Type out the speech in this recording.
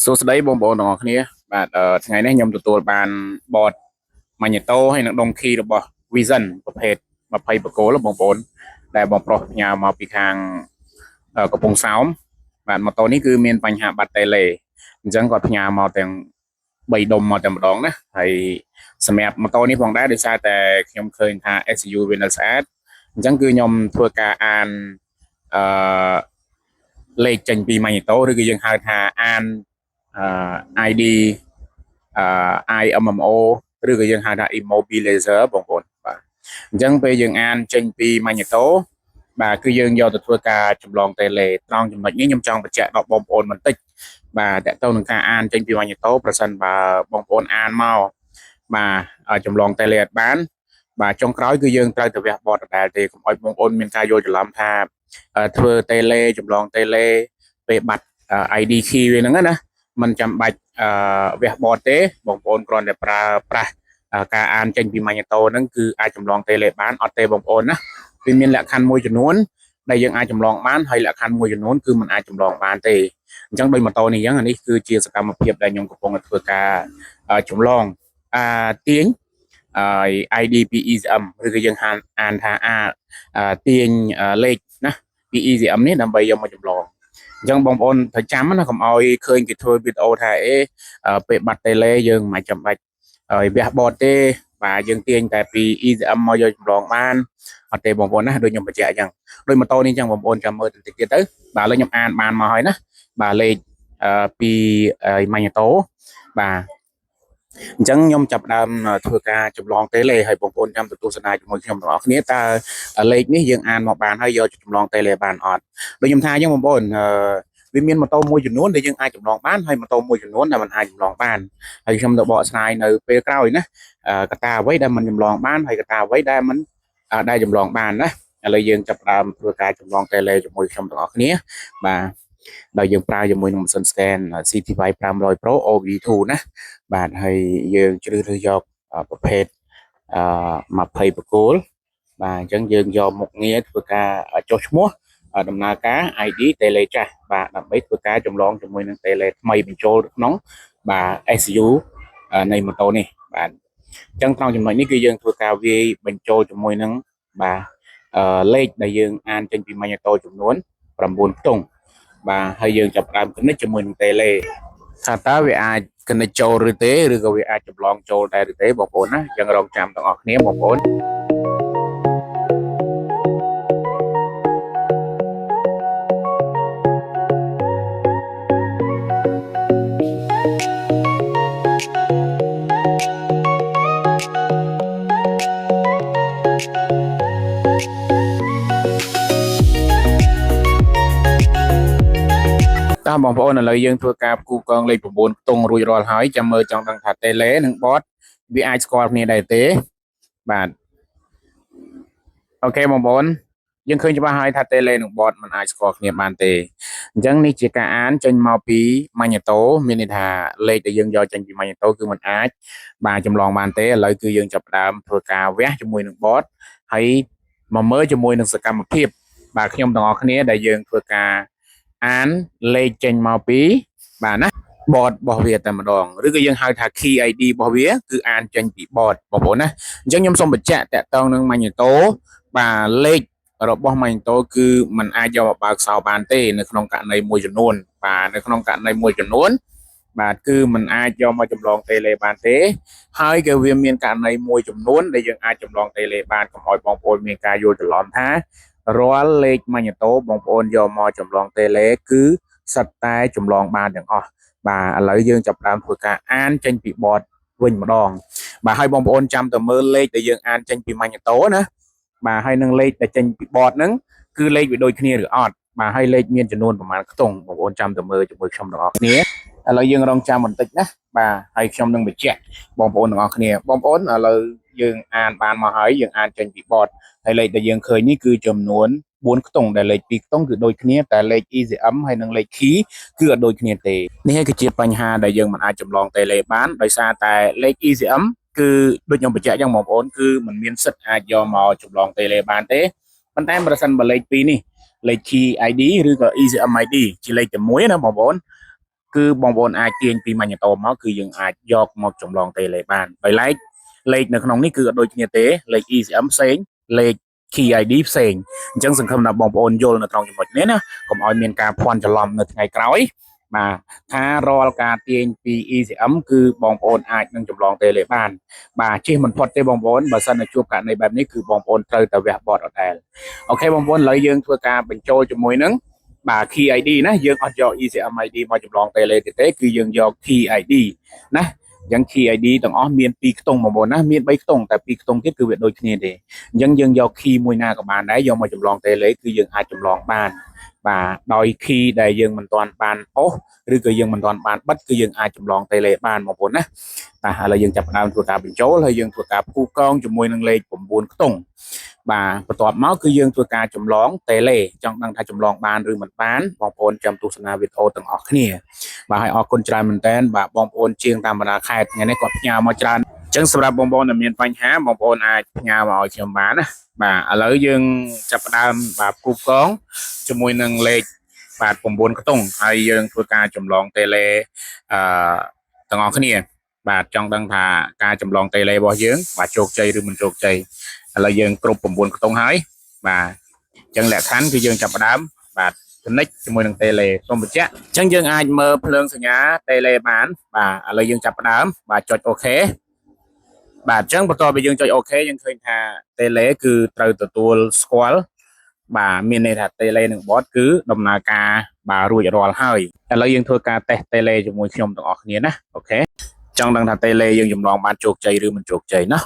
សួស្តីបងប្អូនទាំងអស់គ្នាបាទថ្ងៃនេះខ្ញុំទទួលបានបតម៉ាញ៉េតូហើយនឹងដុំគីរបស់ Vision ប្រភេទ20បកគោលបងប្អូនដែលបងប្រុសផ្ញើមកពីខាងកំពង់សោមបាទម៉ូតូនេះគឺមានបញ្ហាបាត់តេឡេអញ្ចឹងគាត់ផ្ញើមកទាំង3ដុំមកតែម្ដងណាហើយសម្រាប់ម៉ូតូនេះផងដែរដោយសារតែខ្ញុំឃើញថា SU វានៅស្អាតអញ្ចឹងគឺខ្ញុំធ្វើការអានអឺលេខចេញពីម៉ាញ៉េតូឬក៏យើងហៅថាអានID IMMO ឬក៏យើងហៅថា immobilizer បងប្អូនបាទអញ្ចឹងពេលយើងអានចេញពី Magneto បាទគឺយើងយកទៅធ្វើការចម្លងតេឡេត្រង់ចំណុចនេះខ្ញុំចង់បញ្ជាក់ដល់បងប្អូនបន្តិចបាទតើតើនឹងការអានចេញពី Magneto ប្រសិនបើបងប្អូនអានមកបាទចម្លងតេឡេអត់បានបាទចុងក្រោយគឺយើងត្រូវទៅវះបតដដែលទេកុំឲ្យបងប្អូនមានការយល់ច្រឡំថាធ្វើតេឡេចម្លងតេឡេពេលបាត់ ID key វាហ្នឹងណាมันចាំបាច់វះបតទេបងប្អូនគ្រាន់តែប្រើប្រាស់ការអានចេញពីម៉ាញ៉េតូហ្នឹងគឺអាចចម្លងតេឡេបានអត់ទេបងប្អូនណាវាមានលក្ខខណ្ឌមួយចំនួនដែលយើងអាចចម្លងបានហើយលក្ខខណ្ឌមួយចំនួនគឺมันអាចចម្លងបានទេអញ្ចឹងដោយម៉ូតូនេះអញ្ចឹងនេះគឺជាសកម្មភាពដែលខ្ញុំកំពុងតែធ្វើការចម្លងទាញIDP ECM ឬក៏យើងអានថាទាញលេខណាពី ECM នេះដើម្បីយកមកចម្លងអញ្ចឹងបងប្អូនត្រូវចាំណាកុំឲ្យឃើញគេធ្វើវីដេអូថាពេលបាត់តេឡេយើងមិនចាំបាច់ឲ្យវះបតទេបាទយើងទាញតែពី ECM មកយកចម្លងបានអត់ទេបងប្អូនណាដូចខ្ញុំបញ្ជាក់អញ្ចឹងដូចម៉ូតូនេះអញ្ចឹងបងប្អូនចាំមើលតិចទៀតទៅបាទឥឡូវខ្ញុំអានបានមកហើយណាបាទលេខពីម៉ាញ៉េតូបាទអញ្ចឹងខ្ញុំចាប់ផ្ដើមធ្វើការចម្លងតេឡេហើយបងប្អូនចាំទៅទស្សនាជាមួយខ្ញុំទាំងអស់គ្នាតើលេខនេះយើងអានមកបានហើយយកចម្លងតេឡេបានអត់ដូចខ្ញុំថាអញ្ចឹងបងប្អូនវាមានម៉ូតូមួយចំនួនដែលយើងអាចចម្លងបានហើយម៉ូតូមួយចំនួនដែលมันអាចចម្លងបានហើយខ្ញុំទៅបកស្រាយនៅពេលក្រោយណាកត្តាអ្វីដែលมันចម្លងបានហើយកត្តាអ្វីដែលมันដែលចម្លងបានណាឥឡូវយើងចាប់ផ្ដើមធ្វើការចម្លងតេឡេជាមួយខ្ញុំទាំងអស់គ្នាបាទដោយយើងប្រើជាមួយនឹងម៉ាស៊ីន scan CTY 500 Pro OV2 ណាបាទហើយយើងជ្រើសរើសយកប្រភេទ20បកគោលបាទអញ្ចឹងយើងយកមុខងារធ្វើការចុះឈ្មោះដំណើរការ ID តេឡេចាស់បាទដើម្បីធ្វើការចម្លងជាមួយនឹងតេឡេថ្មីបញ្ចូលក្នុងបាទ SU នៃម៉ូតូនេះបាទអញ្ចឹងត្រង់ចំណុចនេះគឺយើងធ្វើការវាយបញ្ចូលជាមួយនឹងបាទលេខដែលយើងអានចេញពី Magneto ចំនួន9ខ្ទង់បាទហើយយើងចាប់ផ្ដើមគណិតជាមួយនឹងតេឡេថាតើវាអាចគណិតចូលឬទេឬក៏វាអាចចម្លងចូលដែរឬទេបងប្អូនណាយើងរងចាំទាំងអស់គ្នាបងប្អូនតើបងប្អូនឥឡូវយើងធ្វើការផ្គូផ្គងលេខ9ខ្ទង់រួចរាល់ហើយចាំមើលចង់ដឹងថាតេឡេនិងបតវាអាចស្គាល់គ្នាដែរទេបាទអូខេបងប្អូនយើងឃើញច្បាស់ហើយថាតេឡេនិងបតมันអាចស្គាល់គ្នាបានទេអញ្ចឹងនេះជាការអានចេញមកពីម៉ាញ៉េតូមានន័យថាលេខដែលយើងយកចេញពីម៉ាញ៉េតូគឺมันអាចបាទចម្លងបានទេឥឡូវគឺយើងចាប់ផ្ដើមធ្វើការវះជាមួយនឹងបតហើយមកមើលជាមួយនឹងសកម្មភាពបាទខ្ញុំទាំងអស់គ្នាដែលយើងធ្វើការអានលេខចេញមកពីបាទណាបតរបស់វាតែម្ដងឬក៏យើងហៅថា key ID របស់វាគឺអានចេញពីបតបងប្អូនណាអញ្ចឹងខ្ញុំសូមបញ្ជាក់តកតងនឹង Magneto បាទលេខរបស់ Magneto គឺมันអាចយកមកបើកសោបានទេនៅក្នុងករណីមួយចំនួនបាទនៅក្នុងករណីមួយចំនួនបាទគឺมันអាចយកមកចម្លងតេឡេបានទេហើយក៏វាមានករណីមួយចំនួនដែលយើងអាចចម្លងតេឡេបានកុំឲ្យបងប្អូនមានការយល់ច្រឡំថារាល់លេខ Magneto បងប្អូនយកមកចម្លងតេឡេគឺសិតតែចម្លងបានទាំងអស់បាទឥឡូវយើងចាប់ផ្ដើមធ្វើការអានចេញពីបតវិញម្ដងបាទហើយបងប្អូនចាំទៅមើលលេខដែលយើងអានចេញពី Magneto ណាបាទហើយនឹងលេខដែលចេញពីបតហ្នឹងគឺលេខវាដូចគ្នាឬអត់បាទហើយលេខមានចំនួនប្រមាណខ្ទង់បងប្អូនចាំទៅមើលជាមួយខ្ញុំទាំងអស់គ្នាឥឡូវយើងរងចាំបន្តិចណាបាទហើយខ្ញុំនឹងបញ្ជាក់បងប្អូនទាំងអស់គ្នាបងប្អូនឥឡូវយើងអានបានមកហើយយើងអានចេញពីបតហើយលេខដែលយើងឃើញនេះគឺចំនួន4ខ្ទង់ដែលលេខ2ខ្ទង់គឺដូចគ្នាតែលេខ ECM ហើយនិងលេខ key គឺអត់ដូចគ្នាទេនេះគឺជាបញ្ហាដែលយើងមិនអាចចម្លងតេឡេបានដោយសារតែលេខ ECM គឺដូចខ្ញុំបញ្ជាក់ចឹងបងប្អូនគឺมันមានសិទ្ធអាចយកមកចម្លងតេឡេបានទេប៉ុន្តែប្រសិនបើលេខ2នេះលេខ key ID ឬក៏ ECM ID ជាលេខតែមួយណាបងប្អូន គឺបងប្អូនអាចទាញពីម៉ាញ់តូមកគឺយើងអាចយកមកចម្លងតេឡេបានដោយឡែកលេខនៅក្នុងនេះគឺអត់ដូចគ្នាទេលេខ ECM ផ្សេងលេខ Key ID ផ្សេងអញ្ចឹងសង្ឃឹមថាបងប្អូនយល់នៅត្រង់ចំណុចនេះណាកុំឲ្យមានការភ័ន្តច្រឡំនៅថ្ងៃក្រោយបាទថារាល់ការទាញពី ECM គឺបងប្អូនអាចនឹងចម្លងតេឡេបានបាទជិះមិនផុតទេបងប្អូនបើសិនតែជួបករណីបែបនេះគឺបងប្អូនត្រូវតែវះបត់អត់ដែលអូខេបងប្អូនឥឡូវយើងធ្វើការបញ្ចូលជាមួយនឹងបាទ Key ID ណាយើងអត់យក ECM ID មកចម្លងតេឡេទេគឺយើងយក Key ID ណាអញ្ចឹង Key ID ទាំងអស់មាន2ខ្ទង់បងប្អូនណាមាន3ខ្ទង់តែ2ខ្ទង់ទៀតគឺវាដូចគ្នាទេអញ្ចឹងយើងយក Key មួយណាក៏បានដែរយកមកចម្លងតេឡេគឺយើងអាចចម្លងបានបាទដោយ Key ដែលយើងមិនទាន់បានអូសឬក៏យើងមិនទាន់បានបិទគឺយើងអាចចម្លងតេឡេបានបងប្អូនណាបាទឥឡូវយើងចាប់ផ្ដើមធ្វើការបញ្ចូលហើយយើងធ្វើការផ្គូផ្គងជាមួយនឹងលេខ9ខ្ទង់បាទបន្ទាប់មកគឺយើងធ្វើការចម្លងតេឡេចង់ដឹងថាចម្លងបានឬមិនបានបងប្អូនចាំទស្សនាវីដេអូទាំងអស់គ្នាបាទហើយអរគុណច្រើនមែនតើបាទបងប្អូនជាងតាមបណ្ដាខេត្តថ្ងៃនេះគាត់ផ្ញើមកច្រើនអញ្ចឹងសម្រាប់បងប្អូនដែលមានបញ្ហាបងប្អូនអាចផ្ញើមកឲ្យខ្ញុំបានណាបាទឥឡូវយើងចាប់ផ្ដើមបាទផ្គូផ្គងជាមួយនឹងលេខបាទ9ខ្ទង់ហើយយើងធ្វើការចម្លងតេឡេទាំងអស់គ្នាបាទចង់ដឹងថាការចម្លងតេឡេរបស់យើងបាទជោគជ័យឬមិនជោគជ័យឥឡូវយើងគ្រប់9ខ្ទង់ហើយបាទអញ្ចឹងលក្ខខណ្ឌគឺយើងចាប់ផ្ដើមបាទ connect ជាមួយនឹង tele សូមបញ្ជាក់អញ្ចឹងយើងអាចមើលភ្លើងសញ្ញា tele បានបាទឥឡូវយើងចាប់ផ្ដើមបាទចុច OK បាទអញ្ចឹងបន្ទាប់ពីយើងចុច OK យើងឃើញថា tele គឺត្រូវទទួលស្គាល់បាទមានន័យថា tele និង bot គឺដំណើរការបាទរួចរាល់ហើយឥឡូវយើងធ្វើការ test tele ជាមួយខ្ញុំទាំងអស់គ្នាណាអូខេចង់ដឹងថា tele យើងចម្លងបានជោគជ័យឬមិនជោគជ័យណា